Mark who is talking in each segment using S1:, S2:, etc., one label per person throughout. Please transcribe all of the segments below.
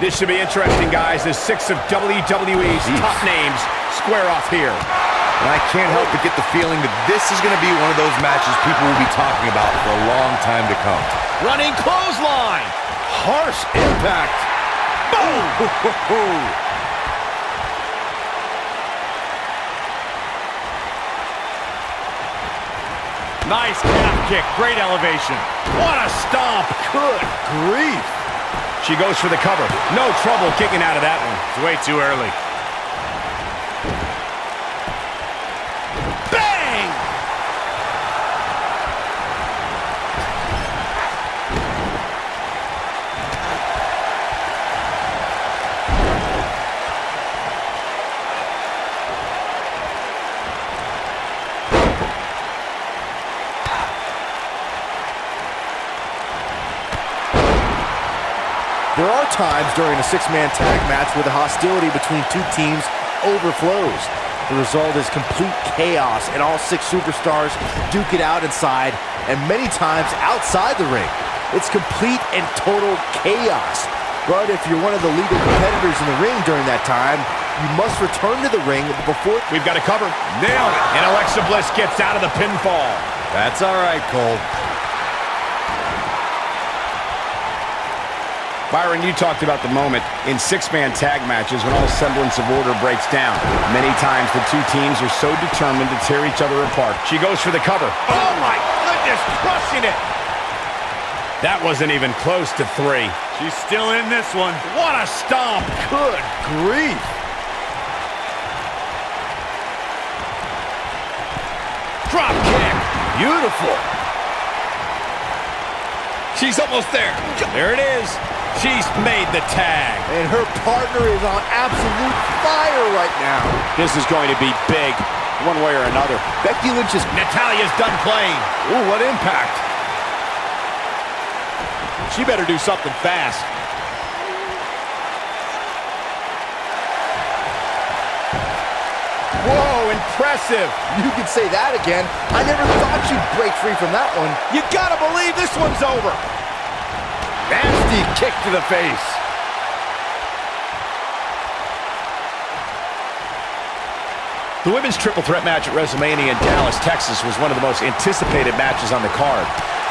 S1: This should be interesting, guys, as 6 of WWE's top names square off here.
S2: And I can't help but get the feeling that this is going to be one of those matches people will be talking about for a long time to come.
S1: Running clothesline. Harsh impact. Boom! Nice calf kick. Great elevation. What a stomp. Good grief. She goes for the cover. No trouble kicking out of that one. It's way too early. Bang!
S3: There are times during a six-man tag match where the hostility between two teams overflows. The result is complete chaos, and all 6 superstars duke it out inside and many times outside the ring. It's complete and total chaos. But if you're one of the legal competitors in the ring during that time, you must return to the ring before...
S1: We've got a cover. Nailed it. And Alexa Bliss gets out of the pinfall.
S2: That's all right, Cole.
S1: Byron, you talked about the moment in 6-man tag matches when all semblance of order breaks down. Many times the two teams are so determined to tear each other apart. She goes for the cover. Oh my goodness, crushing it! That wasn't even close to 3. She's still in this one. What a stomp! Good grief! Drop kick! Beautiful! She's almost there. There it is. She's made the tag.
S3: And her partner is on absolute fire right now.
S1: This is going to be big, one way or another.
S3: Becky Lynch is...
S1: Natalya's done playing. Ooh, what impact. She better do something fast. Whoa, impressive.
S3: You could say that again. I never thought you'd break free from that one.
S1: You gotta believe this one's over. Nasty kick to the face. The women's triple threat match at WrestleMania in Dallas, Texas was one of the most anticipated matches on the card.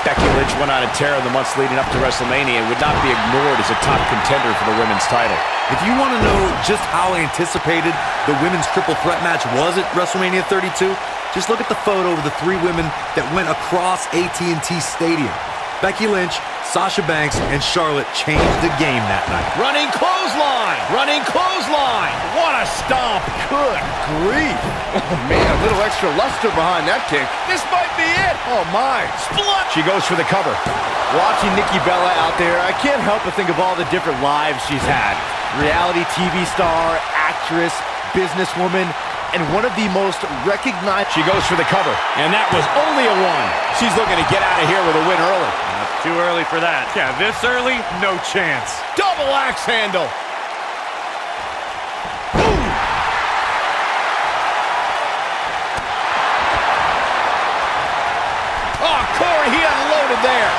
S1: Becky Lynch went on a tear in the months leading up to WrestleMania and would not be ignored as a top contender for the women's title.
S2: If you want to know just how anticipated the women's triple threat match was at WrestleMania 32, just look at the photo of the 3 women that went across AT&T Stadium. Becky Lynch, Sasha Banks, and Charlotte changed the game that night.
S1: Running clothesline! Running clothesline! What a stomp! Good grief!
S3: Oh, man, a little extra luster behind that kick.
S1: This might be it!
S3: Oh, my.
S1: Split! She goes for the cover.
S3: Watching Nikki Bella out there, I can't help but think of all the different lives she's had. Reality TV star, actress, businesswoman, and one of the most recognized...
S1: She goes for the cover, and that was only a 1. She's looking to get out of here with a win early.
S4: Not too early for that. Yeah, this early, no chance.
S1: Double axe handle. Boom. Oh, Corey, he unloaded there.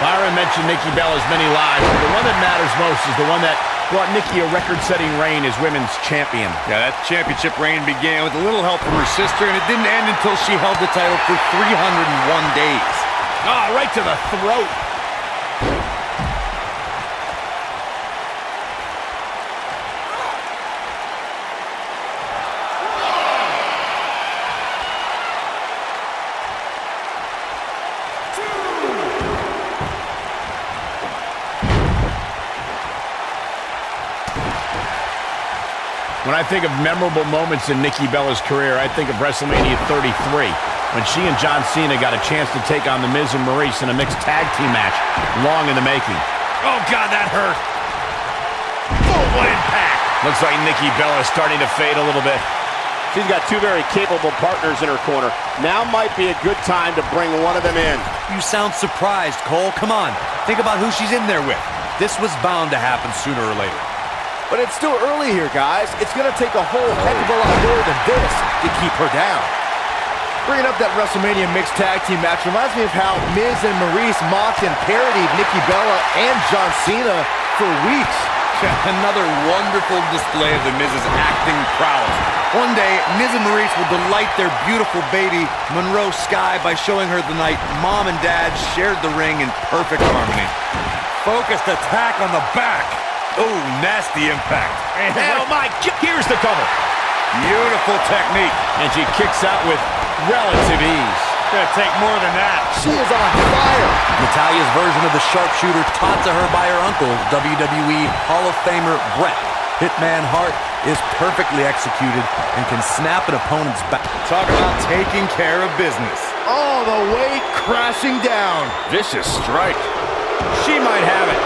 S1: Byron mentioned Nikki Bella's many lives, but the one that matters most is the one that brought Nikki a record-setting reign as women's champion.
S2: Yeah, that championship reign began with a little help from her sister, and it didn't end until she held the title for 301 days.
S1: Ah, right to the throat. When I think of memorable moments in Nikki Bella's career, I think of WrestleMania 33, when she and John Cena got a chance to take on The Miz and Maurice in a mixed tag team match, long in the making. Oh, God, that hurt. Oh, what impact. Looks like Nikki Bella is starting to fade a little bit. She's got 2 very capable partners in her corner. Now might be a good time to bring one of them in.
S2: You sound surprised, Cole. Come on. Think about who she's in there with. This was bound to happen sooner or later.
S3: But it's still early here, guys. It's going to take a whole heck of a lot more than this to keep her down. Bringing up that WrestleMania mixed tag team match reminds me of how Miz and Maurice mocked and parodied Nikki Bella and John Cena for weeks.
S2: Another wonderful display of the Miz's acting prowess. One day, Miz and Maurice will delight their beautiful baby, Monroe Sky, by showing her the night Mom and Dad shared the ring in perfect harmony.
S4: Focused attack on the back.
S2: Oh, nasty impact.
S1: Oh my, here's the cover.
S2: Beautiful technique.
S1: And she kicks out with relative ease.
S4: Gonna take more than that.
S3: She is on fire.
S2: Natalya's version of the sharpshooter taught to her by her uncle, WWE Hall of Famer Bret Hitman Hart, is perfectly executed and can snap an opponent's back. Talk about taking care of business.
S3: All the way crashing down.
S1: Vicious strike. She might have it.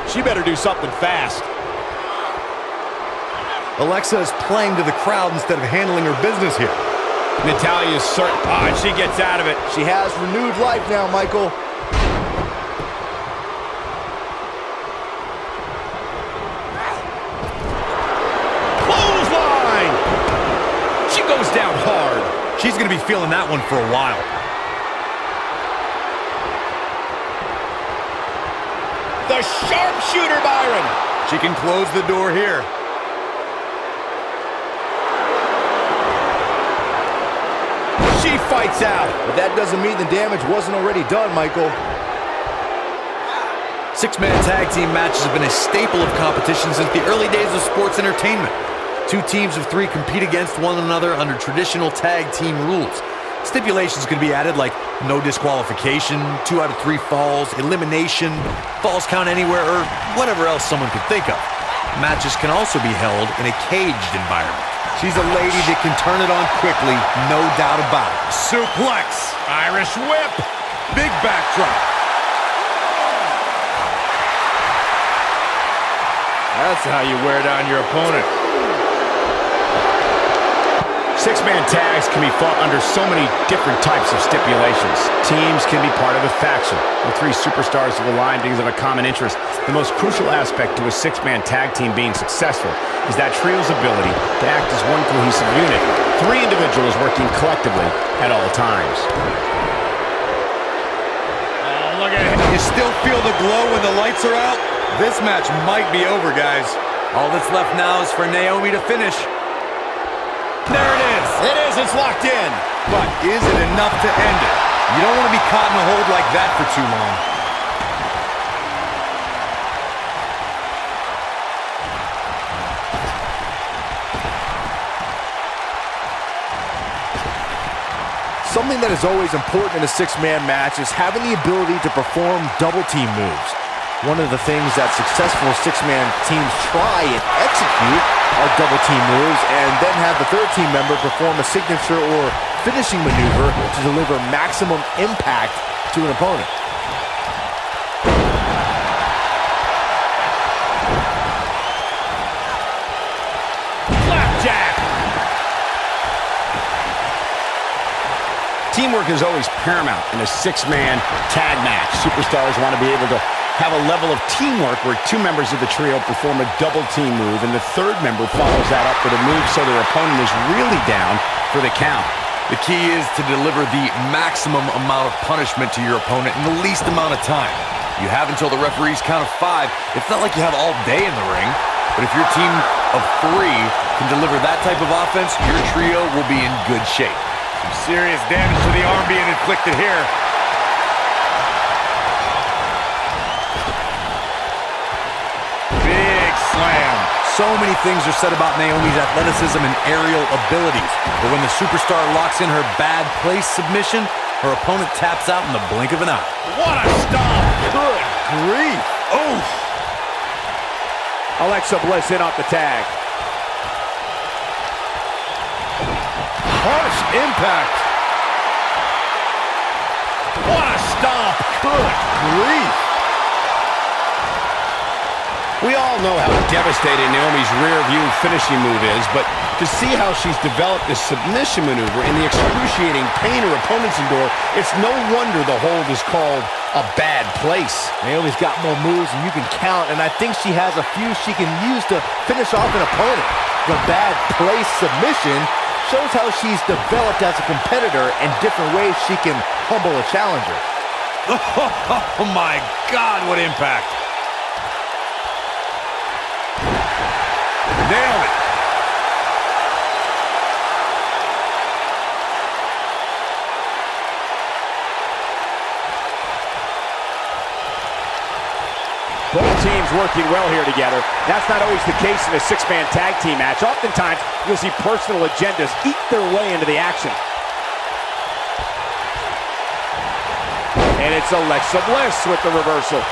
S1: She better do something fast.
S2: Alexa is playing to the crowd instead of handling her business here.
S1: Natalya is certain. Oh, and she gets out of it.
S3: She has renewed life now, Michael.
S1: Clothesline! She goes down hard.
S2: She's going to be feeling that one for a while.
S1: The sharpshooter, Byron.
S2: She can close the door here.
S1: She fights out.
S3: But that doesn't mean the damage wasn't already done, Michael.
S2: Six-man tag team matches have been a staple of competition since the early days of sports entertainment. Two teams of three compete against one another under traditional tag team rules. Stipulations could be added like no disqualification, 2 out of 3 falls, elimination, falls count anywhere, or whatever else someone could think of. Matches can also be held in a caged environment. She's a lady that can turn it on quickly, no doubt about it.
S4: Suplex.
S1: Irish whip.
S2: Big backdrop.
S4: That's how you wear down your opponent.
S1: Six-man tags can be fought under so many different types of stipulations. Teams can be part of a faction. The 3 superstars have aligned because of a common interest. The most crucial aspect to a six-man tag team being successful is that trio's ability to act as one cohesive unit. 3 individuals working collectively at all times.
S4: Oh, look at it.
S2: You still feel the glow when the lights are out? This match might be over, guys. All that's left now is for Naomi to finish.
S1: There it is. It is. It's locked in.
S2: But is it enough to end it? You don't want to be caught in a hold like that for too long.
S3: Something that is always important in a six-man match is having the ability to perform double-team moves. One of the things that successful six-man teams try and execute are double-team moves, and then have the third team member perform a signature or finishing maneuver to deliver maximum impact to an opponent.
S1: Flapjack. Teamwork is always paramount in a six-man tag match. Superstars want to be able to have a level of teamwork where 2 members of the trio perform a double team move and the third member follows that up with a move so their opponent is really down for the count.
S2: The key is to deliver the maximum amount of punishment to your opponent in the least amount of time. You have until the referee's count of 5. It's not like you have all day in the ring, but if your team of 3 can deliver that type of offense, your trio will be in good shape.
S4: Some serious damage to the arm being inflicted here. Big slam.
S2: So many things are said about Naomi's athleticism and aerial abilities, but when the superstar locks in her bad place submission, her opponent taps out in the blink of an eye.
S1: What a stop!
S3: Good grief.
S1: Oof!
S3: Alexa Bliss in off the tag.
S1: Harsh impact. What a stomp! Good grief! We all know how devastating Naomi's rear view finishing move is, but to see how she's developed this submission maneuver in the excruciating pain her opponents endure, it's no wonder the hold is called a bad place.
S3: Naomi's got more moves than you can count, and I think she has a few she can use to finish off an opponent. The bad place submission shows how she's developed as a competitor and different ways she can humble a challenger.
S4: Oh my God, what impact.
S1: Nailed it.
S5: Both teams working well here together. That's not always the case in a six-man tag team match. Oftentimes, you'll see personal agendas eat their way into the action. And it's Alexa Bliss with the reversal.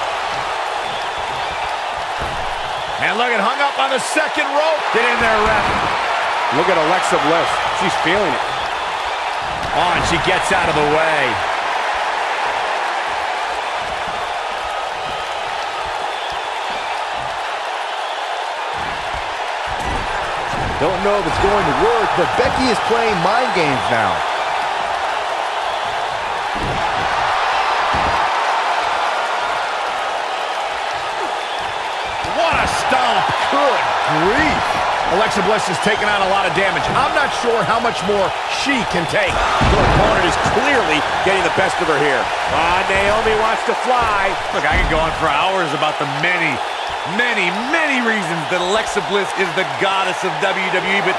S1: And look, it hung up on the second rope. Get in there, ref.
S5: Look at Alexa Bliss. She's feeling it.
S1: Oh, and she gets out of the way.
S3: Don't know if it's going to work, but Becky is playing mind games now.
S1: What a stomp. Good grief. Alexa Bliss has taken on a lot of damage. I'm not sure how much more she can take.
S5: Her opponent is clearly getting the best of her here. Naomi wants to fly.
S4: Look, I could go on for hours about the many reasons that Alexa Bliss is the goddess of WWE, but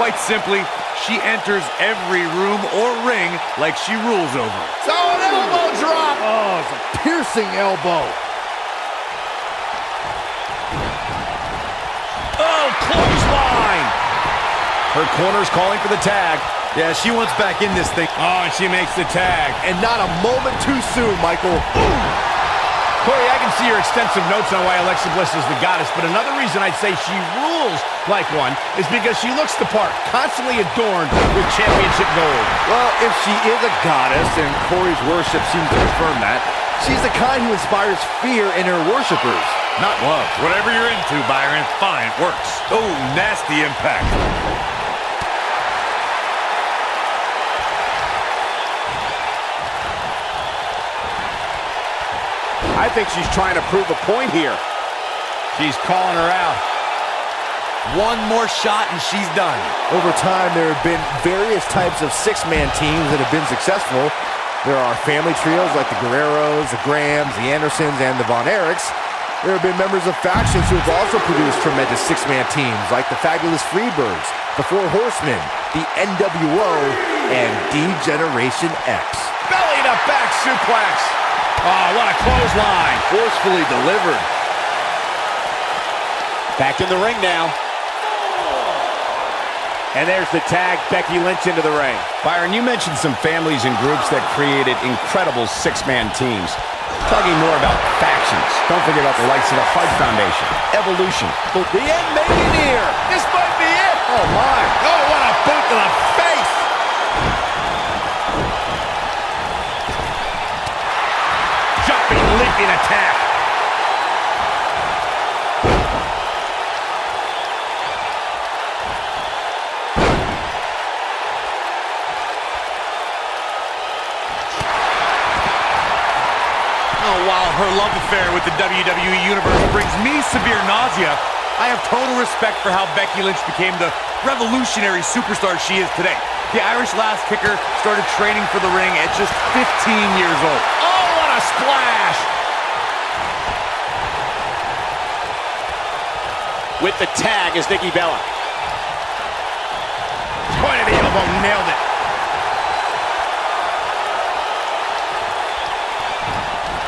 S4: quite simply, she enters every room or ring like she rules over it.
S1: So an elbow drop.
S3: Oh, it's a piercing elbow.
S1: Oh, clothesline. Her corner's calling for the tag.
S2: Yeah, she wants back in this thing.
S1: Oh, and she makes the tag.
S3: And not a moment too soon, Michael.
S1: Corey, I can see your extensive notes on why Alexa Bliss is the goddess, but another reason I'd say she rules like one is because she looks the part, constantly adorned with championship gold.
S3: Well, if she is a goddess, and Corey's worship seems to confirm that, she's the kind who inspires fear in her worshipers.
S4: Not love. Whatever you're into, Byron, fine, it works. Oh, nasty impact.
S5: I think she's trying to prove a point here.
S1: She's calling her out.
S2: One more shot and she's done.
S3: Over time, there have been various types of six-man teams that have been successful. There are family trios like the Guerreros, the Grahams, the Andersons, and the Von Erichs. There have been members of factions who have also produced tremendous six-man teams like the Fabulous Freebirds, the Four Horsemen, the NWO, and D-Generation X.
S1: Belly to back suplex. Oh, what a clothesline.
S2: Forcefully delivered.
S5: Back in the ring now. And there's the tag, Becky Lynch into the ring.
S1: Byron, you mentioned some families and groups that created incredible six-man teams. Talking more about factions. Don't forget about the likes of the Hart Foundation, Evolution.
S5: The end may be near.
S1: This might be it. Oh, my. Oh, what a boot to the face. Jumping, leaping attack.
S4: Oh, while her love affair with the WWE Universe brings me severe nausea, I have total respect for how Becky Lynch became the revolutionary superstar she is today. The Irish Lass Kicker started training for the ring at just 15 years old.
S1: Oh, what a splash.
S5: With the tag is Nikki Bella.
S1: Point of the elbow, nailed it.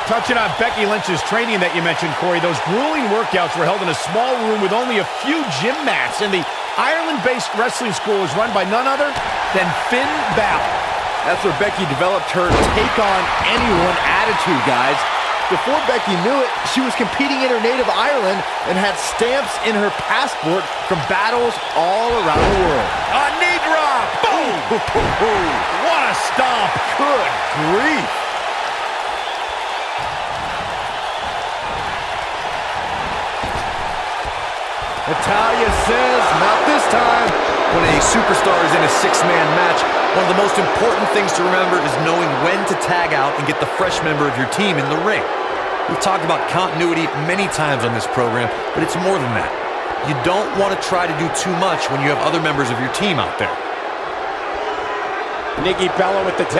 S1: Touching on Becky Lynch's training that you mentioned, Corey, those grueling workouts were held in a small room with only a few gym mats, and the Ireland-based wrestling school was run by none other than Finn Balor.
S3: That's where Becky developed her take-on-anyone attitude, guys. Before Becky knew it, she was competing in her native Ireland and had stamps in her passport from battles all around the world.
S1: A knee drop! Boom! What a stomp! Good grief!
S3: Natalya says, not this time.
S2: When a superstar is in a six-man match, one of the most important things to remember is knowing when to tag out and get the fresh member of your team in the ring. We've talked about continuity many times on this program, but it's more than that. You don't want to try to do too much when you have other members of your team out there.
S5: Nikki Bella with the tag.